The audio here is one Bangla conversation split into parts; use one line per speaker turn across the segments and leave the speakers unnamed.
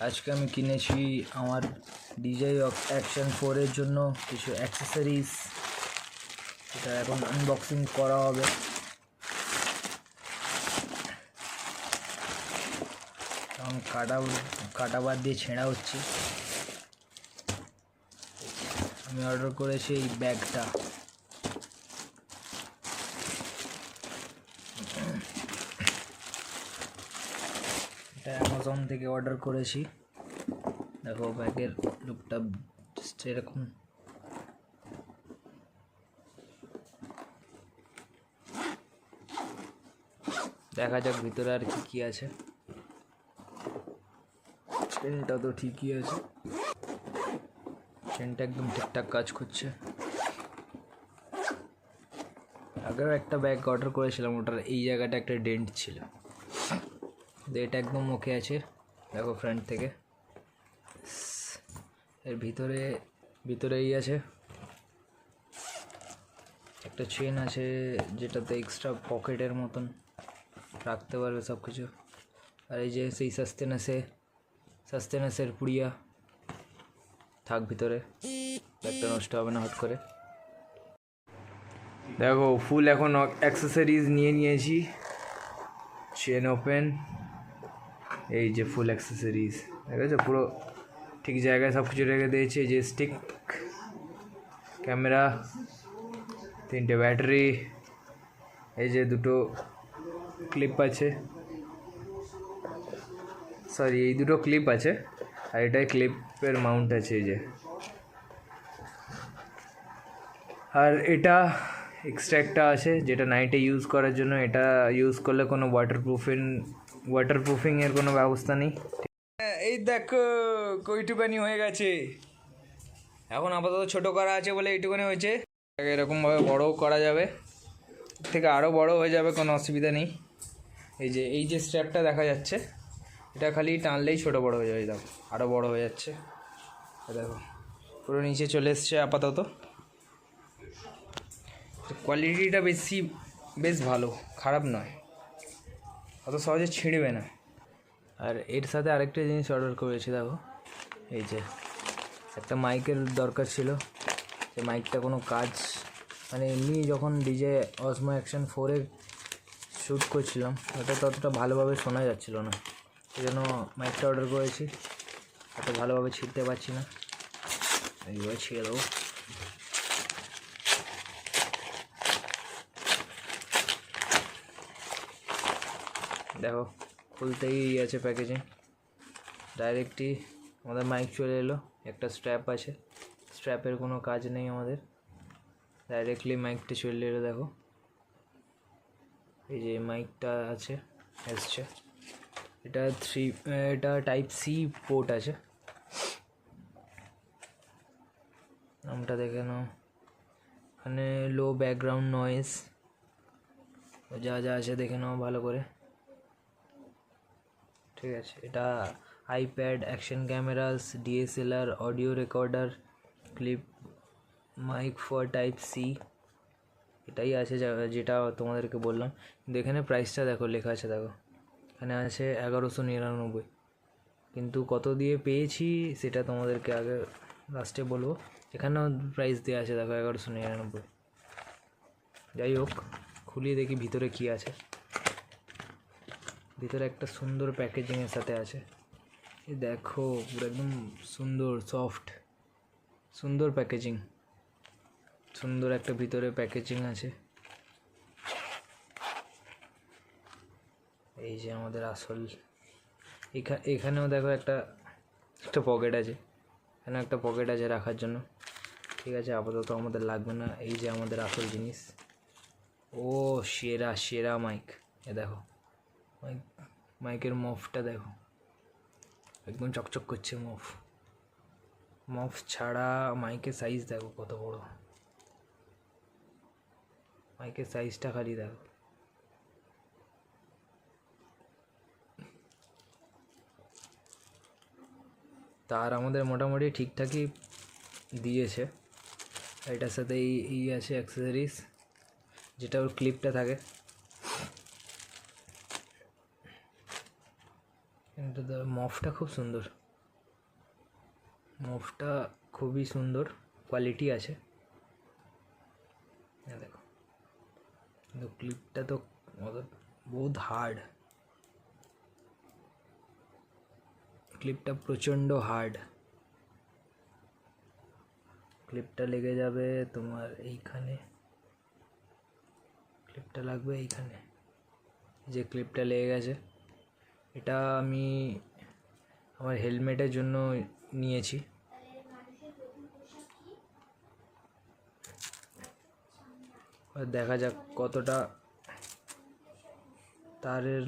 আজকে আমি কিনেছি আমার DJI Action 4 এর জন্য কিছু অ্যাক্সেসরিজ। এটা এখন আনবক্সিং করা হবে। এখন কাটা বাদ দিয়ে ছেঁড়া হচ্ছে। আমি অর্ডার করেছি এই ব্যাগটা। এটা অ্যামাজন থেকে অর্ডার করেছি। দেখো ব্যাগের লুকটা জাস্ট এরকম। দেখা যাক ভিতরে আর কি আছে। চেনটা তো ঠিকই আছে, চেনটা একদম ঠিকঠাক কাজ করছে। আগেও একটা ব্যাগ অর্ডার করেছিলাম, ওটার এই জায়গাটা একটা ডেন্ট ছিল। এটা একদম ওকে আছে। দেখো ফ্রন্ট থেকে এর ভিতরেই আছে একটা চেন আছে, যেটাতে এক্সট্রা পকেটের মতন রাখতে পারবে সব কিছু। আর এই যে সেই সাস্টেনেসের পুড়িয়া থাক ভিতরে, ব্যাগটা নষ্ট হবে না হট করে। দেখো ফুল এখন অ্যাক্সেসরিজ নিয়ে নিয়েছি। চেন ওপেন, এই যে ফুল অ্যাক্সেসরিজ, ঠিক আছে, পুরো ঠিক জায়গায় সব কিছু রেখে দিয়েছি। এই যে স্টিক, ক্যামেরা, 3টে ব্যাটারি, এই যে 2টো ক্লিপ আছে, সরি এই 2টো ক্লিপ আছে, আর এটাই ক্লিপের মাউন্ট আছে এই যে। আর এটা এক্সট্রা একটা আছে যেটা নাইটে ইউজ করার জন্য। এটা ইউজ করলে কোনো ওয়াটারপ্রুফিংয়ের কোনো ব্যবস্থা নেই। এই দেখো কইটুকানি হয়ে গেছে। এখন আপাতত ছোটো করা আছে বলে এইটুকুনি হয়েছে। এরকমভাবে বড়ও করা যাবে, থেকে আরও বড় হয়ে যাবে, কোনো অসুবিধা নেই। এই যে স্ট্র্যাপটা দেখা যাচ্ছে, এটা খালি টানলেই ছোটো বড়ো হয়ে যাবে। দেখো আরও বড় হয়ে যাচ্ছে, দেখো পুরো নিচে চলে এসছে আপাতত। কোয়ালিটিটা বেশ ভালো, খারাপ নয়, অত সহজে ছিঁড়বে না। আর এর সাথে আরেকটা জিনিস অর্ডার করেছি। দেখো এই যে একটা মাইকের দরকার ছিল। যে মাইকটা কোনো কাজ, মানে এমনি যখন DJI Osmo Action 4 শ্যুট করছিলাম, ওটা ততটা ভালোভাবে শোনা যাচ্ছিল না, সেই জন্য মাইকটা অর্ডার করেছি। এত ভালোভাবে ছিঁড়তে পারছি না, এইভাবে ছিঁড়ে দেবো। দেখো খুলতেই আছে প্যাকেজিং, ডাইরেক্টই আমাদের মাইক চলে এলো। একটা স্ট্র্যাপ আছে, স্ট্র্যাপের কোনো কাজ নেই আমাদের, ডাইরেক্টলি মাইকটা চলে এলো। দেখো এই যে মাইকটা এসছে। এটা টাইপ সি পোর্ট আছে। নামটা দেখে নাও, এখানে লো ব্যাকগ্রাউন্ড নয়েজ যা আছে দেখে নাও ভালো করে, ঠিক আছে। এটা iPad, action cameras, DSLR, audio recorder, clip mic for type C, এটাই আছে যেটা তোমাদেরকে বললাম। কিন্তু এখানে প্রাইসটা দেখো লেখা আছে, দেখো এখানে আছে 1199, কিন্তু কত দিয়ে পেয়েছি সেটা তোমাদেরকে আগে লাস্টে বলবো। এখানেও প্রাইস দেওয়া আছে, দেখো 1199। যাই হোক, খুলিয়ে দেখি ভিতরে কি আছে। ভিতরে একটা সুন্দর প্যাকেজিংয়ের সাথে আছে। এই দেখো পুরো একদম সুন্দর সফট, সুন্দর প্যাকেজিং, সুন্দর একটা ভিতরে প্যাকেজিং আছে। এই যে আমাদের আসল, এখানেও দেখো একটা পকেট আছে, এখানে একটা পকেট আছে রাখার জন্য, ঠিক আছে। আপাতত আমাদের লাগবে না। এই যে আমাদের আসল জিনিস, ও সেরা মাইক। এ দেখো মাইকের মফটা দেখো, একদম চকচক করছে মফ ছাড়া। মাইকের সাইজ দেখো কত বড়, মাইকের সাইজটা খালি দেখো। তার আমাদের মোটামুটি ঠিকঠাকই দিয়েছে। এটার সাথে এই আছে অ্যাক্সেসরিজ, যেটা ওর ক্লিপটা থাকে। কিন্তু মফটা খুব সুন্দর, মুভটা খুবই সুন্দর, কোয়ালিটি আছে। দেখো, কিন্তু ক্লিপটা তো বহুত হার্ড, ক্লিপটা প্রচণ্ড হার্ড। ক্লিপটা লেগে যাবে তোমার এইখানে, ক্লিপটা লাগবে এইখানে, যে ক্লিপটা লেগে গেছে। এটা আমি আমার হেলমেটের জন্য নিয়েছি। দেখা যাক কতটা তারের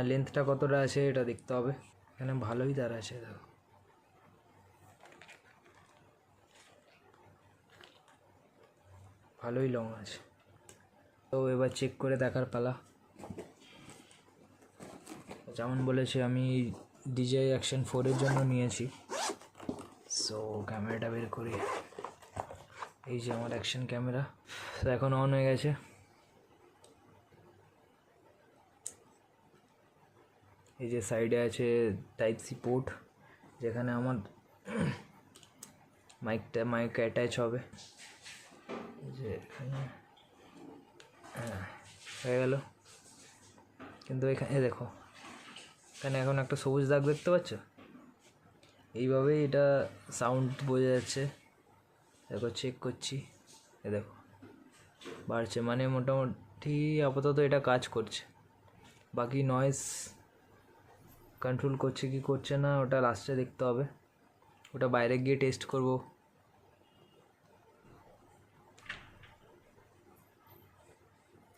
লেন্থটা কতটা আছে এটা দেখতে হবে। এখানে ভালোই তার আছে, দেখো ভালোই লং আছে। তো এবার চেক করে দেখার পালা। যেমন বলেছি আমি DJI Action 4 এর জন্য নিয়েছি। সো ক্যামেরাটা বের করি, এই যে আমার অ্যাকশন ক্যামেরা। তো এখন অন হয়ে গেছে। এই যে সাইডে আছে Type-C পোর্ট, যেখানে আমার মাইক অ্যাটাচ হবে। যে এখানে হয়ে গেল। কিন্তু এখানে দেখো, এখানে এখন একটা সবুজ দাগ দেখতে পাচ্ছ? এইভাবেই এটা সাউন্ড বোঝা যাচ্ছে। দেখো চেক করছি, এ দেখো বাড়ছে, মানে মোটামুটি আপাতত এটা কাজ করছে। বাকি নয়েজ কন্ট্রোল করছে কি করছে না ওটা লাস্টে দেখতে হবে, ওটা বাইরে গিয়ে টেস্ট করব।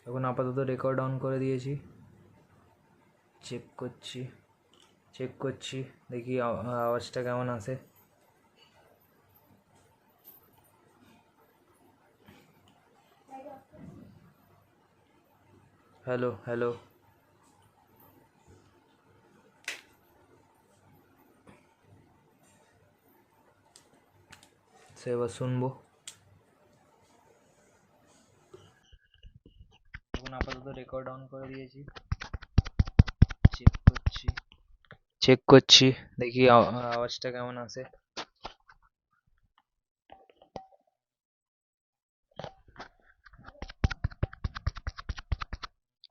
এখন আপাতত রেকর্ড অন করে দিয়েছি, চেক করছি দেখি আওয়াজটা কেমন আসে। হ্যালো হ্যালো, সে এবার শুনবো। এখন আপাতত রেকর্ড অন করে দিয়েছি, চেক করছি দেখি আওয়াজটা কেমন আসে।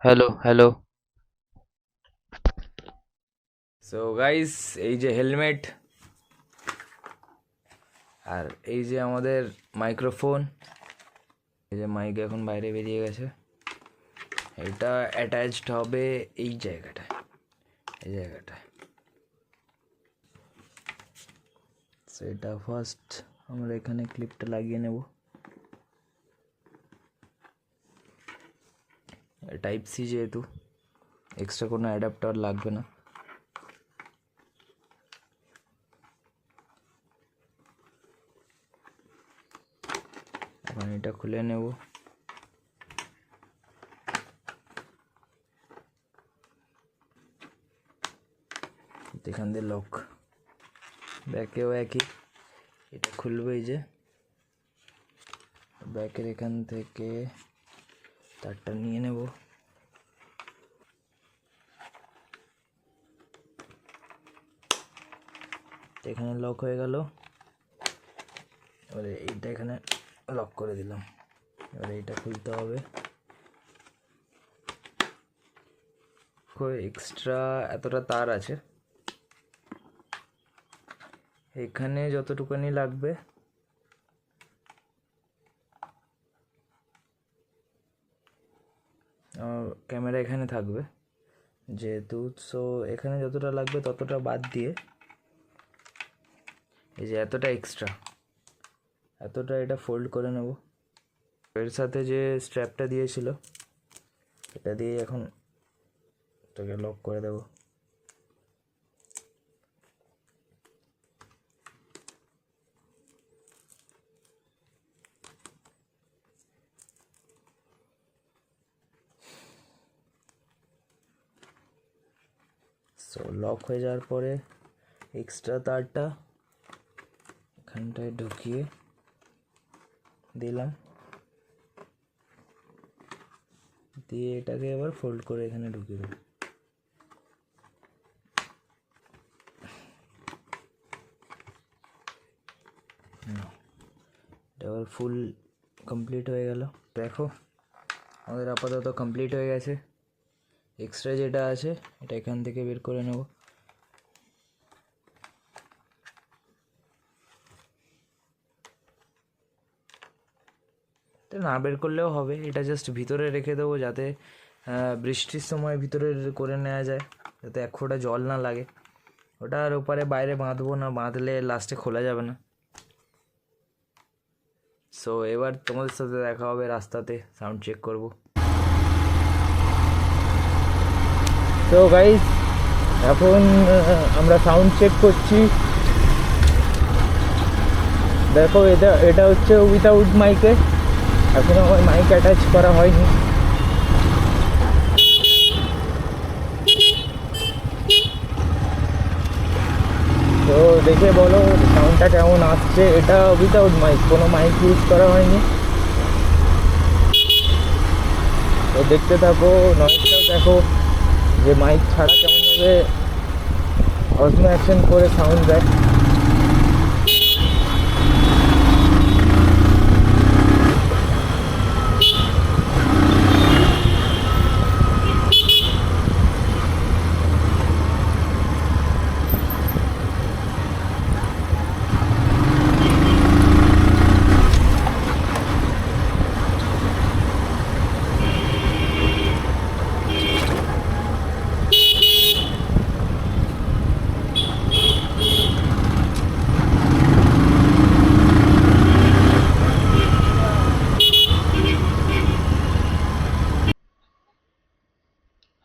Hello hello. সো গাইস, এই যে হেলমেট, আর এই যে আমাদের মাইক্রোফোন, এই যে মাইক এখন বাইরে বেরিয়ে গেছে। এটা অ্যাটাচড হবে এই জায়গাটায়, সেটা ফার্স্ট আমরা এখানে ক্লিপটা লাগিয়ে নেব। Type-C যেহেতু, এক্সট্রা কোনো অ্যাডাপ্টার লাগবে না। এখন এটা খুলে নেব। এখান দিয়ে লক, ব্যাকেও একই, এটা খুলবে। এই যে ব্যাকের এখান থেকে তারটা নিয়ে নেব। এখানে লক হয়ে গেল। এবারে এইটা এখানে লক করে দিলাম। এবারে এইটা খুলতে হবে। এক্সট্রা এতটা তার আছে, এখানে যতটুকুনি লাগবে ক্যামেরা এখানে থাকবে যেহেতু। সো এখানে যতটা লাগবে ততটা বাদ দিয়ে এই যে এতটা এক্সট্রা, এতটা এটা ফোল্ড করে নেব। এর সাথে যে স্ট্র্যাপটা দিয়েছিল এটা দিয়ে এখন এটাকে লক করে দেব। সো লক হয়ে যাওয়ার পরে এক্সট্রা তারটা এখানটায় ঢুকিয়ে দিলাম, দিয়ে এটাকে এবার ফোল্ড করে এখানে ঢুকিয়ে দেব। আর ফুল কমপ্লিট হয়ে গেল। দেখো আমাদের আপাতত কমপ্লিট হয়ে গেছে। এক্সট্রা যেটা আছে এটা এখান থেকে বের করে নেব। এটা না বের করলেও হবে, এটা জাস্ট ভিতরে রেখে দেবো যাতে বৃষ্টির সময় ভিতরে করে নেওয়া যায়, যাতে এক ফোঁটা জল না লাগে। ওটা আর ওপারে বাইরে বাঁধবো না, বাঁধলে লাস্টে খোলা যাবে না। সো এবার তোমাদের সাথে দেখা হবে রাস্তাতে, সাউন্ড চেক করব। তো গাইস এখন আমরা সাউন্ড চেক করছি। দেখো এটা হচ্ছে উইথাউট মাইকে, এখন আমার মাইক অ্যাটাচ করা হয়নি। তো দেখে বলো সাউন্ডটা কেমন আসছে। এটা উইথাউট মাইক, কোনো মাইক ইউজ করা হয়নি। তো দেখতে থাকো, নয়েজটাও দেখো যে মাইক ছাড়া কেমনভাবে অসমো অ্যাকশন করে সাউন্ড দেয়।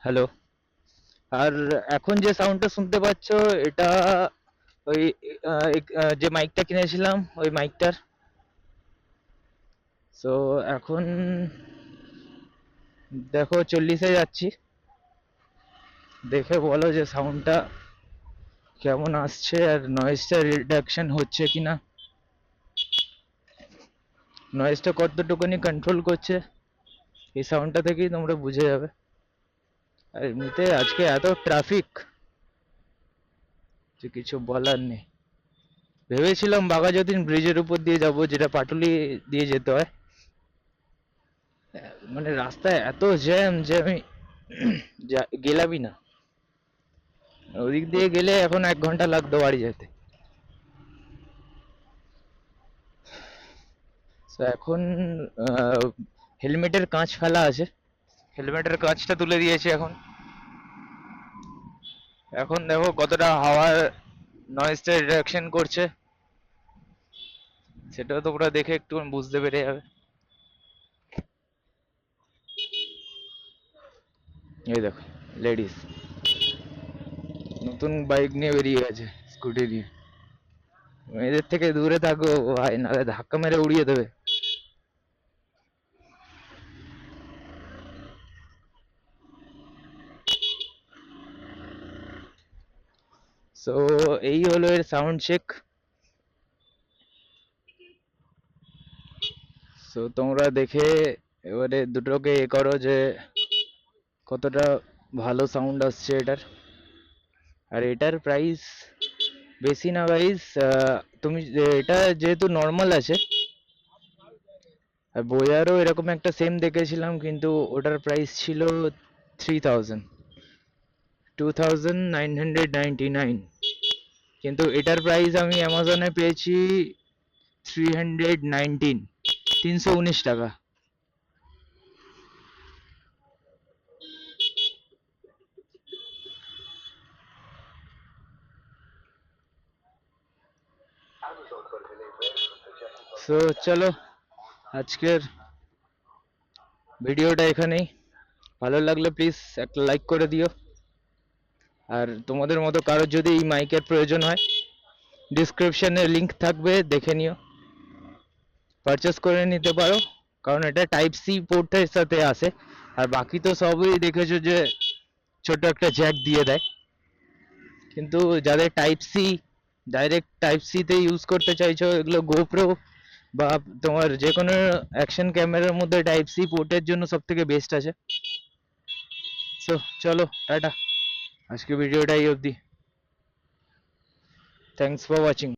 হ্যালো, আর এখন যে সাউন্ডটা শুনতে পাচ্ছ এটা ওই যে মাইকটা কিনেছিলাম ওই মাইকটার। সো এখন দেখো 40-এ যাচ্ছি, দেখে বলো যে সাউন্ডটা কেমন আসছে আর নয়েজটা রিডাকশন হচ্ছে কিনা, নয়েজটা কতটুকুনি কন্ট্রোল করছে এই সাউন্ডটা থেকেই তোমরা বুঝে যাবে। আর এমনিতে আজকে এত ট্রাফিক যে কিছু বলার নেই। ভেবেছিলাম বাঘাযতীন ব্রিজের উপর দিয়ে যাব, যেটা পাটুলি দিয়ে যেতে হয়। মানে রাস্তায় এত জ্যাম যে আমি গেলামই না। ওদিক দিয়ে গেলে এখন 1 ঘন্টা লাগতো বাড়ি যেতে। তো এখন হেলমেটের কাঁচ ফেলা আছে, হেলমেটের কাঁচটা তুলে দিয়েছি। এখন এখন দেখো কতটা হাওয়ার নয়েজটা রিডাকশন করছে, সেটাও তোমরা দেখে একটু বুঝতে পেরে যাবে। এই দেখো লেডিস নতুন বাইক নিয়ে বেরিয়ে গেছে, স্কুটি নিয়ে। মেয়েদের থেকে দূরে থাকো ভাই, নাহলে ধাক্কা মেরে উড়িয়ে দেবে। সো এই হলো এর সাউন্ড চেক। সো তোমরা দেখে এবারে দুটোকে এ করো যে কতটা ভালো সাউন্ড আসছে এটার। আর এটার প্রাইস বেশি না গাইস, তুমি এটা যেহেতু নর্মাল আছে, আর বোয়ারও এরকম একটা সেম দেখেছিলাম কিন্তু ওটার প্রাইস ছিল 3000, 2999, কিন্তু এটার প্রাইস আমি অ্যামাজনে পেয়েছি 319, 319 টাকা। সো চলো আজকের ভিডিওটা এখানেই। ভালো লাগলে প্লিজ একটা লাইক করে দিও। আর তোমাদের মতো কারোর যদি এই মাইকের প্রয়োজন হয়, ডিসক্রিপশনে লিংক থাকবে, দেখে নিও, পারচেস করে নিতে পারো। কারণ এটা টাইপ সি পোর্টের সাথে আসে, আর বাকি তো সবই দেখেছো যে ছোট একটা জ্যাক দিয়ে দেয়। কিন্তু যাদের টাইপ সি, ডাইরেক্ট টাইপ সিতে ইউজ করতে চাইছো, এগুলো গোপ্রো বা তোমার যে কোনো অ্যাকশন ক্যামেরার মধ্যে টাইপ সি পোর্টের জন্য সব থেকে বেস্ট আছে। সো চলো টাটা, আজকে ভিডিওটা এই অবধি। Thanks for watching.